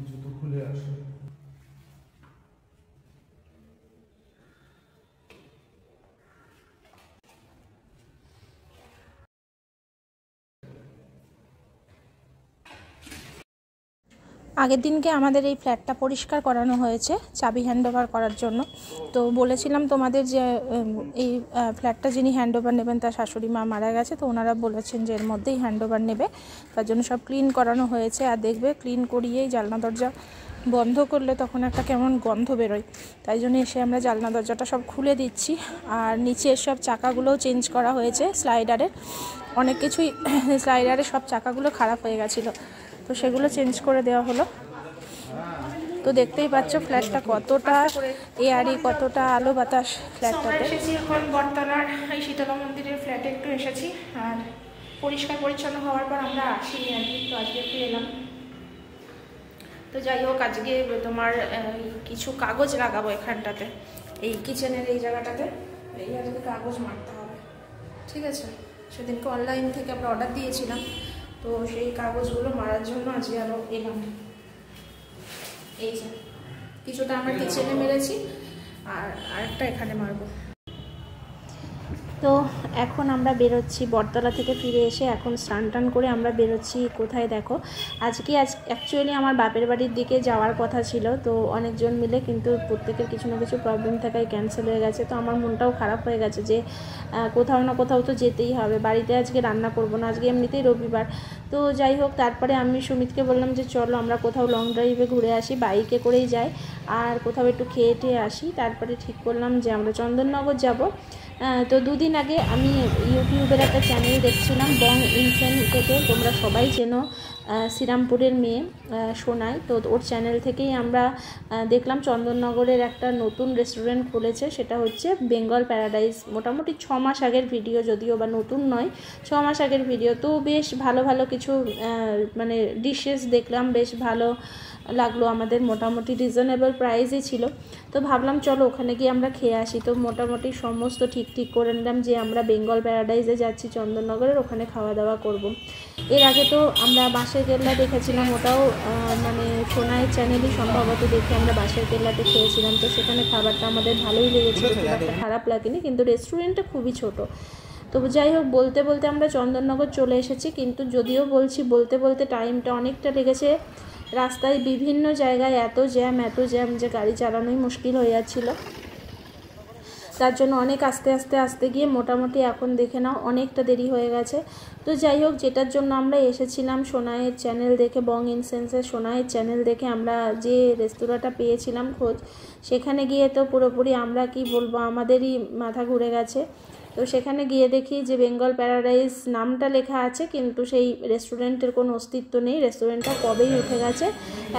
জুতো খুলে আসে। আগের দিনকে আমাদের এই ফ্ল্যাটটা পরিষ্কার করানো হয়েছে চাবি হ্যান্ডওভার করার জন্য। তো বলেছিলাম তোমাদের যে এই ফ্ল্যাটটা যিনি হ্যান্ডওভার নেবেন তার শাশুড়ি মা মারা গেছে, তো ওনারা বলেছেন যে এর মধ্যেই হ্যান্ডওভার নেবে, তার জন্য সব ক্লিন করানো হয়েছে। আর দেখবে ক্লিন করিয়েই জানলা দরজা বন্ধ করলে তখন একটা কেমন গন্ধ বেরোয়, তাই জন্য এসে আমরা জানলা দরজাটা সব খুলে দিচ্ছি। আর নিচে সব চাকাগুলোও চেঞ্জ করা হয়েছে স্লাইডারের, অনেক কিছুই স্লাইডারের সব চাকাগুলো খারাপ হয়ে গেছিলো, তো সেগুলো চেঞ্জ করে দেওয়া হলো। তো দেখতেই পাচ্ছ ফ্ল্যাটটা কতটা এয়ারি, কতটা আলো বাতাস ফ্ল্যাটটাতে। এসেছি এখন বটতলার এই শীতলা মন্দিরের ফ্ল্যাটে একটু এসেছি, আর পরিষ্কার পরিচ্ছন্ন হওয়ার পর আমরা আসিনি আর কি, তো আজকে একটু এলাম। তো যাই হোক, আজকে তোমার কিছু কাগজ লাগাবো এখানটাতে, এই কিচেনের এই জায়গাটাতে, এই আজকে কাগজ মারতে হবে, ঠিক আছে। সেদিনকে অনলাইন থেকে আমরা অর্ডার দিয়েছিলাম, তো সেই কাগজগুলো মারার জন্য আজকে আরও এলাম। এই যে কিছুটা আমরা কিচেনে মেরেছি, আর আরেকটা এখানে মারবো। তো এখন আমরা বেরোচ্ছি বটতলা থেকে ফিরে এসে, এখন স্নান টান করে আমরা বেরোচ্ছি কোথায় দেখো। অ্যাকচুয়ালি আমার বাপের বাড়ির দিকে যাওয়ার কথা ছিল, তো অনেকজন মিলে, কিন্তু প্রত্যেকের কিছু না কিছু প্রবলেম থাকায় ক্যান্সেল হয়ে গেছে। তো আমার মনটাও খারাপ হয়ে গেছে যে কোথাও না কোথাও তো যেতেই হবে, বাড়িতে আজকে রান্না করব না, আজকে এমনিতেই রবিবার। তো যাই হোক, তারপরে আমি সুমিতকে বললাম যে চলো আমরা কোথাও লং ড্রাইভে ঘুরে আসি, বাইকে করেই যাই, আর কোথাও একটু খেয়ে টেয়ে আসি। তারপরে ঠিক করলাম যে আমরা চন্দননগর যাব। তো দুদিন আগে আমি ইউটিউবের একটা চ্যানেল দেখছিলাম বং ইনসেন থেকে, তোমরা সবাই চেনো, শ্রীরামপুরের মেয়ে সোনাই, তো ওর চ্যানেল থেকেই আমরা দেখলাম চন্দননগরের একটা নতুন রেস্টুরেন্ট খুলেছে, সেটা হচ্ছে বেঙ্গল প্যারাডাইস। মোটামুটি 6 মাস আগের ভিডিও, যদিও বা নতুন নয়, 6 মাস আগের ভিডিও। তো বেশ ভালো ভালো কিছু মানে ডিশেস দেখলাম, বেশ ভালো লাগলো আমাদের, মোটামুটি রিজনেবল প্রাইসই ছিল। তো ভাবলাম চলো ওখানে গিয়ে আমরা খেয়ে আসি। তো মোটামুটি সমস্ত ঠিক করে নিলাম যে আমরা বেঙ্গল প্যারাডাইসে যাচ্ছি চন্দননগরের, ওখানে খাওয়া দাওয়া করব। এর আগে তো আমরা বাঁশের কেল্লা দেখেছিলাম, ওটাও মানে সোনাইয়ের চ্যানেলই সম্ভবত দেখে আমরা বাঁশের কেল্লাতে খেয়েছিলাম। তো সেখানে খাবারটা আমাদের ভালোই লেগেছিল, খুব একটা খারাপ লাগেনি, কিন্তু রেস্টুরেন্টটা খুবই ছোট। তো যাই হোক, বলতে বলতে আমরা চন্দননগর চলে এসেছি, কিন্তু যদিও বলতে বলতে টাইমটা অনেকটা লেগেছে। রাস্তায় বিভিন্ন জায়গায় এত জ্যাম যে গাড়ি চালানোই মুশকিল হয়ে যাচ্ছিল, তার জন্য অনেক আস্তে গিয়ে মোটামুটি এখন দেখে নাও অনেকটা দেরি হয়ে গেছে। তো যাই হোক, যেটার জন্য আমরা এসেছিলাম সোনাইয়ের চ্যানেল দেখে, বং ইনসেন্সের সোনাইয়ের চ্যানেল দেখে আমরা যে রেস্তোরাঁটা পেয়েছিলাম খোঁজ, সেখানে গিয়ে তো পুরোপুরি আমরা কি বলবো, আমাদেরই মাথা ঘুরে গেছে। তো সেখানে গিয়ে দেখি যে বেঙ্গল প্যারাডাইস নামটা লেখা আছে, কিন্তু সেই রেস্টুরেন্টের কোনো অস্তিত্ব নেই, রেস্টুরেন্টটা কবেই উঠে গেছে।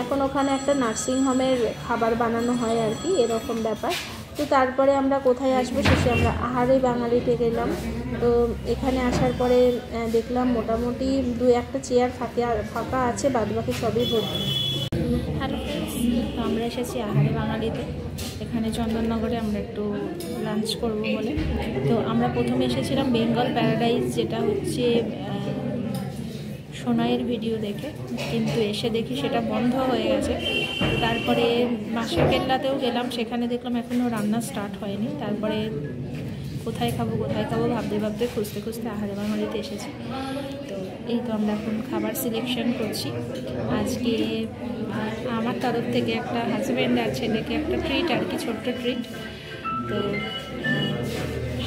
এখন ওখানে একটা নার্সিংহোমের খাবার বানানো হয় আর কি, এরকম ব্যাপার। তো তারপরে আমরা কোথায় আসবো, শেষে আমরা আহারে বাঙালিতে গেলাম। তো এখানে আসার পরে দেখলাম মোটামুটি 2-1টা চেয়ার ফাঁকা আছে, বাদবাকি সবই ভর্তি। হ্যালো ফ্রেন্ডস, তো আমরা এসেছি আহারে বাঙালিতে, এখানে চন্দননগরে আমরা একটু লাঞ্চ করব বলে। তো আমরা প্রথমে এসেছিলাম বেঙ্গল প্যারাডাইস, যেটা হচ্ছে সোনাইয়ের ভিডিও দেখে, কিন্তু এসে দেখি সেটা বন্ধ হয়ে গেছে। তারপরে বাঁশের কেল্লাতেও গেলাম, সেখানে দেখলাম এখনও রান্না স্টার্ট হয়নি। তারপরে কোথায় খাবো ভাবতে খুঁজতে আহারে বাঙালিতে এসেছি। তো এই তো আমরা এখন খাবার সিলেকশন করছি। আজকে আমার তরফ থেকে একটা হাজব্যান্ড আর ছেলেকে একটা ট্রিট আর কি, ছোট্ট ট্রিট। তো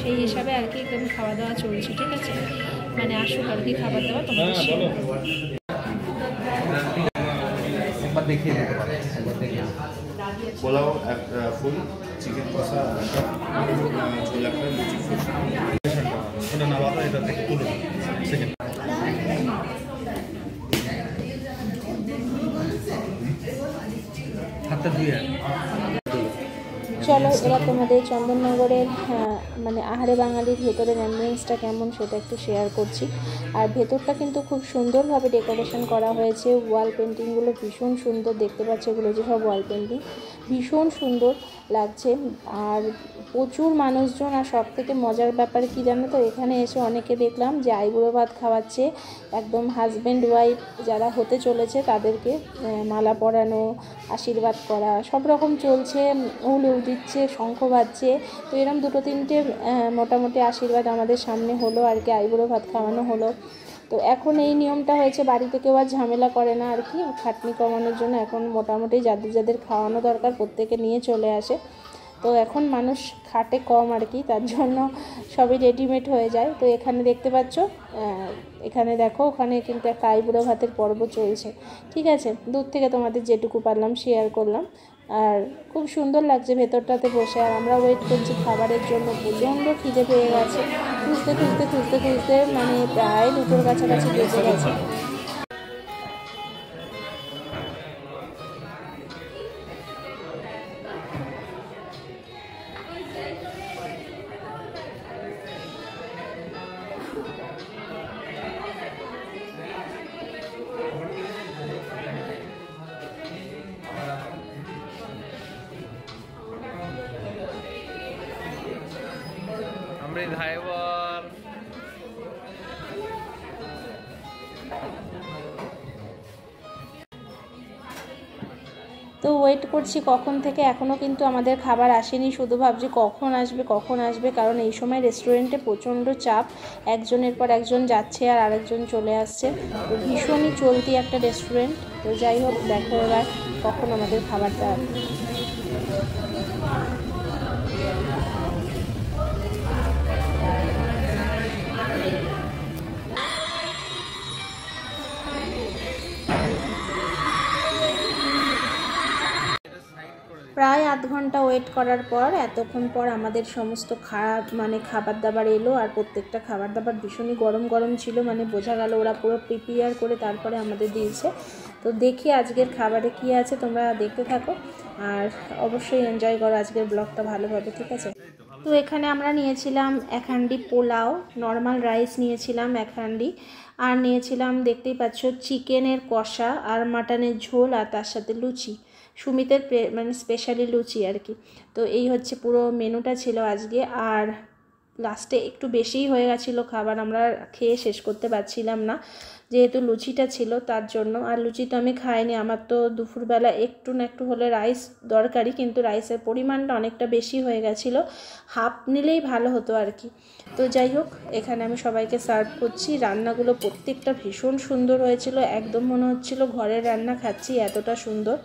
সেই হিসাবে আর কি এখন খাওয়া দাওয়া চলছে, ঠিক আছে। মানে আসুক আর কি খাবার দাওয়া তোমাদের শেয়ার করবো। পোলাও ফুল, চিকেন কষা, ছোলা ফ্রাই, লুচি ওটা না বাবা, এটা থেকে তুলো সেকেন্ড। হাতটা ধুয়ে চলো এবার তোমাদের চন্দননগরের মানে আহারে বাঙালির ভেতরের অ্যাম্বিয়েন্সটা কেমন সেটা একটু শেয়ার করছি। আর ভেতরটা কিন্তু খুব সুন্দরভাবে ডেকোরেশন করা হয়েছে, ওয়াল পেন্টিংগুলো ভীষণ সুন্দর দেখতে পাচ্ছ, এগুলো যে সব ওয়াল পেন্টিং ভীষণ সুন্দর লাগছে। আর প্রচুর মানুষজন, আর সব থেকে মজার ব্যাপার কি জানো তো, এখানে এসে অনেকে দেখলাম যে আইবুড়ো ভাত খাওয়াচ্ছে, একদম হাজব্যান্ড ওয়াইফ যারা হতে চলেছে তাদেরকে মালা পরানো, আশীর্বাদ করা সব রকম চলছে, উলু দিচ্ছে, শঙ্খ বাজছে। তো এরকম 2-3টে মোটামুটি আশীর্বাদ আমাদের সামনে হলো আর কি, আইবুড়ো ভাত খাওয়ানো হলো। তো এখন এই নিয়মটা হয়েছে, বাড়িতে কেউ আর ঝামেলা করে না আর কি, খাটনি কমানোর জন্য এখন মোটামুটি যাদের যাদের খাওয়ানো দরকার প্রত্যেকে নিয়ে চলে আসে। তো এখন মানুষ খাটে কম আর কি, তার জন্য সবই রেডিমেড হয়ে যায়। তো এখানে দেখতে পাচ্ছ, এখানে দেখো ওখানে কিন্তু একটা আইবুড়ো ভাতের পর্ব চলছে। ঠিক আছে, দূর থেকে তোমাদের যেটুকু পারলাম শেয়ার করলাম। আর খুব সুন্দর লাগছে ভেতরটাতে বসে। আর আমরা ওয়েট করছি খাবারের জন্য, প্রচণ্ড খিদে পেয়ে গেছে, খুঁজতে খুঁজতে খুঁজতে খুঁজতে মানে প্রায় 2টোর কাছাকাছি বেজে গেছে। अमृत हाय बोल। তো ওয়েট করছি কখন থেকে, এখনও কিন্তু আমাদের খাবার আসেনি, শুধু ভাবছি কখন আসবে কখন আসবে, কারণ এই সময় রেস্টুরেন্টে প্রচণ্ড চাপ, একজনের পর একজন যাচ্ছে আর আরেকজন চলে আসছে। তো ভীষণই চলতি একটা রেস্টুরেন্ট। তো যাই হোক, দেখো এবার কখন আমাদের খাবারটা আসবে। প্রায় আধ ঘন্টা ওয়েট করার পর, এতক্ষণ পর আমাদের সমস্ত খাবার দাবার এলো। আর প্রত্যেকটা খাবার দাবার ভীষণই গরম গরম ছিল, মানে বোঝা গেল ওরা পুরো প্রিপেয়ার করে তারপরে আমাদের দিয়েছে। তো দেখি আজকের খাবারে কি আছে, তোমরা দেখতে থাকো আর অবশ্যই এনজয় করো আজকের ব্লগটা ভালোভাবে, ঠিক আছে। তো এখানে আমরা নিয়েছিলাম 1 হাঁড়ি পোলাও, নর্মাল রাইস নিয়েছিলাম 1 হাঁড়ি, আর নিয়েছিলাম দেখতেই পাচ্ছ চিকেনের কষা আর মাটনের ঝোল, আর তার সাথে লুচি, সুমিতের মানে স্পেশালি লুচি আর কি। তো এই হচ্ছে পুরো মেনুটা ছিল আজকে। আর লাস্টে একটু বেশিই হয়ে গেছিলো খাবার, আমরা খেয়ে শেষ করতে পারছিলাম না, যেহেতু লুচিটা ছিল তার জন্য। আর লুচি তো আমি খাইনি, আমার তো দুপুরবেলা একটু না একটু হলে রাইস দরকারি, কিন্তু রাইসের পরিমাণটা অনেকটা বেশি হয়ে গেছিলো, হাফ নিলেই ভালো হতো আর কি। তো যাই হোক, এখানে আমি সবাইকে সার্ভ করছি। রান্নাগুলো প্রত্যেকটা ভীষণ সুন্দর হয়েছিল, একদম মনে হচ্ছিল ঘরের রান্না খাচ্ছি, এতটা সুন্দর।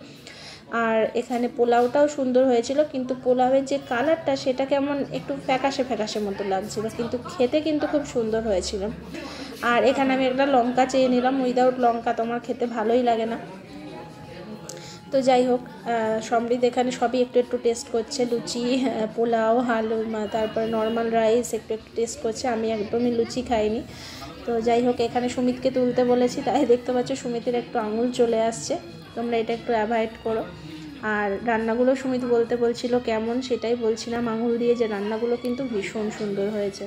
আর এখানে পোলাওটাও সুন্দর হয়েছিল, কিন্তু পোলাওয়ের যে কালারটা সেটা কেমন একটু ফ্যাকাশে ফ্যাকাশে মতো লাগছিল, কিন্তু খেতে কিন্তু খুব সুন্দর হয়েছিল। আর এখানে আমি একটা লঙ্কা চেয়ে নিলাম, উইদাউট লঙ্কা তোমার খেতে ভালোই লাগে না। তো যাই হোক, সমৃদ্ধ এখানে সবই একটু একটু টেস্ট করছে, লুচি, পোলাও, আলু, তারপরে নর্মাল রাইস একটু একটু টেস্ট করছে। আমি একদমই লুচি খাইনি। তো যাই হোক, এখানে সুমিতকে তুলতে বলেছি, তাই দেখতে পাচ্ছ সুমিতের একটু আঙুল চলে আসছে, তোমরা এটা একটু অ্যাভয়েড করো। আর রান্নাগুলো সুমিত বলছিল কেমন, সেটাই বলছিলাম আঙুল দিয়ে, যে রান্নাগুলো কিন্তু ভীষণ সুন্দর হয়েছে।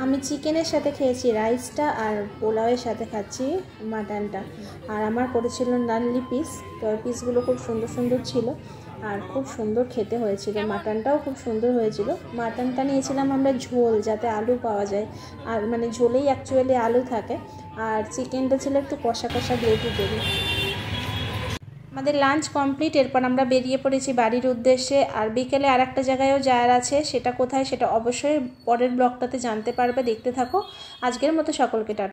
আমি চিকেনের সাথে খেয়েছি রাইসটা, আর পোলাওয়ের সাথে খাচ্ছি মাটনটা। আর আমার করেছিল নানলি পিস, তো পিসগুলো খুব সুন্দর সুন্দর ছিল আর খুব সুন্দর খেতে হয়েছিল। মাটনটাও খুব সুন্দর হয়েছিল। মাটনটা নিয়েছিলাম আমরা ঝোল, যাতে আলু পাওয়া যায়, আর মানে ঝোলেই অ্যাকচুয়ালি আলু থাকে। আর চিকেনটা ছিল একটু কষা কষা গ্রেভি গ্রেভি। আমাদের লাঞ্চ কমপ্লিট, এরপর আমরা বেরিয়ে পড়েছি বাড়ির উদ্দেশ্যে। আর বিকেলে আর একটা জায়গায়ও যাওয়ার আছে, সেটা কোথায় সেটা অবশ্যই পরের ব্লগটাতে জানতে পারবে, দেখতে থাকো। আজকের মতো সকলকে টাটা।